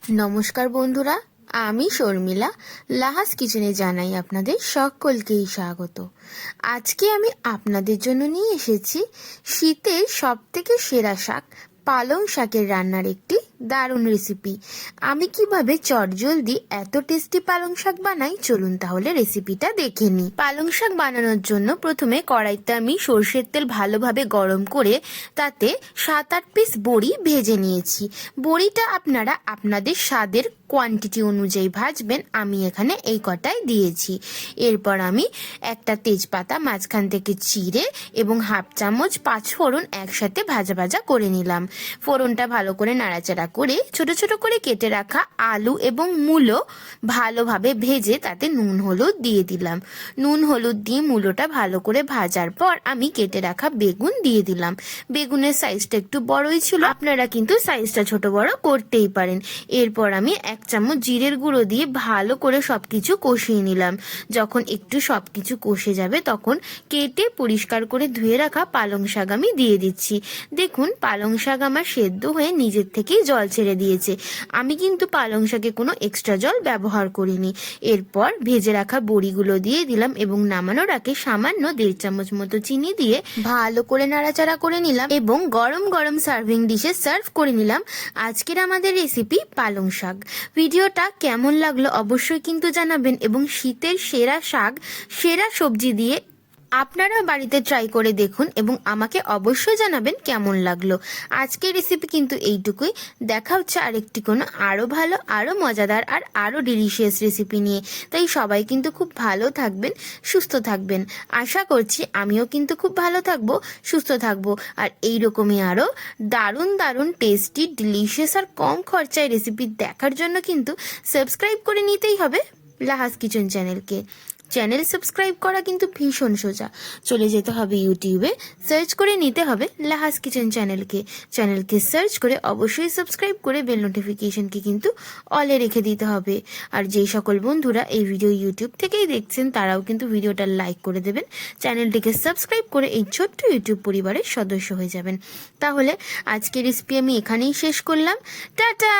নমস্কার বন্ধুরা, আমি শর্মিলা। লাহাস কিচেনে জানাই আপনাদের সকলকেই স্বাগত। আজকে আমি আপনাদের জন্য নিয়ে এসেছি শীতের সবথেকে সেরা শাক পালং শাকের রান্নার একটি দারুণ রেসিপি। আমি কিভাবে চটজলদি এত টেস্টি পালং শাক বানাই, চলুন তাহলে রেসিপিটা দেখে নিই। পালং শাক বানানোর জন্য প্রথমে কড়াইতে আমি সরষের তেল ভালোভাবে গরম করে তাতে 7-8 পিস বড়ি ভেজে নিয়েছি। বড়িটা আপনারা আপনাদের স্বাদের কোয়ান্টিটি অনুযায়ী ভাজবেন, আমি এখানে এই কটাই দিয়েছি। এরপর আমি একটা তেজপাতা মাঝখান থেকে চিড়ে এবং 1/2 চামচ পাঁচফোড়ন একসাথে ভাজা ভাজা করে নিলাম। ফোড়নটা ভালো করে নাড়াচাড়া করে ছোট ছোট করে কেটে রাখা আলু এবং মূলো ভালোভাবে ভেজে তাতে নুন হলুদ দিয়ে দিলাম। নুন হলুদ দিয়ে মূলোটা ভালো করে ভাজার পর আমি কেটে রাখা বেগুন দিয়ে দিলাম। বেগুনের সাইজটা একটু বড়ই ছিল, আপনারা কিন্তু সাইজটা ছোট বড় করতেই পারেন। এরপর আমি 1 চামচ জিরের গুঁড়ো দিয়ে ভালো করে সবকিছু কষিয়ে নিলাম। যখন একটু সবকিছু কষে যাবে তখন কেটে পরিষ্কার করে ধুয়ে রাখা পালং শাক আমি দিয়ে দিচ্ছি। দেখুন পালং শাক আমার সেদ্ধ হয়ে নিজের থেকেই জল ছেড়ে দিয়েছে। আমি কিন্তু পালং শাকে কোনো এক্সট্রা জল ব্যবহার করিনি। এরপর ভেজে রাখা বড়িগুলো দিয়ে দিলাম এবং নামানোর আগে সামান্য 1.5 চামচ মতো চিনি দিয়ে ভালো করে নাড়াচাড়া করে নিলাম এবং গরম গরম সার্ভিং ডিশে সার্ভ করে নিলাম আজকের আমাদের রেসিপি পালং শাক। ভিডিওটা কেমন লাগলো অবশ্যই কিন্তু জানাবেন এবং শীতের সেরা শাক সেরা সবজি দিয়ে আপনারা বাড়িতে ট্রাই করে দেখুন এবং আমাকে অবশ্যই জানাবেন কেমন লাগলো। আজকের রেসিপি কিন্তু এইটুকুই। দেখা হচ্ছে আরেকটি কোনো আরও ভালো, আরও মজাদার আর আরও ডিলিশিয়াস রেসিপি নিয়ে। তাই সবাই কিন্তু খুব ভালো থাকবেন, সুস্থ থাকবেন। আশা করছি আমিও কিন্তু খুব ভালো থাকবো, সুস্থ থাকবো। আর এইরকমই আরও দারুণ দারুণ টেস্টি, ডিলিশিয়াস আর কম খরচায় রেসিপি দেখার জন্য কিন্তু সাবস্ক্রাইব করে নিতেই হবে লাহাস কিচেন চ্যানেলকে। চ্যানেল সাবস্ক্রাইব করা কিন্তু ভীষণ সোজা। চলে যেতে হবে ইউটিউবে, সার্চ করে নিতে হবে লাহাস কিচেন চ্যানেলকে সার্চ করে অবশ্যই সাবস্ক্রাইব করে বেল নোটিফিকেশনকে কিন্তু অলে রেখে দিতে হবে। আর যেই সকল বন্ধুরা এই ভিডিও ইউটিউব থেকেই দেখছেন তারাও কিন্তু ভিডিওটা লাইক করে দেবেন, চ্যানেলটিকে সাবস্ক্রাইব করে এই ছোট্ট ইউটিউব পরিবারের সদস্য হয়ে যাবেন। তাহলে আজকের রেসিপি আমি এখানেই শেষ করলাম। টাটা।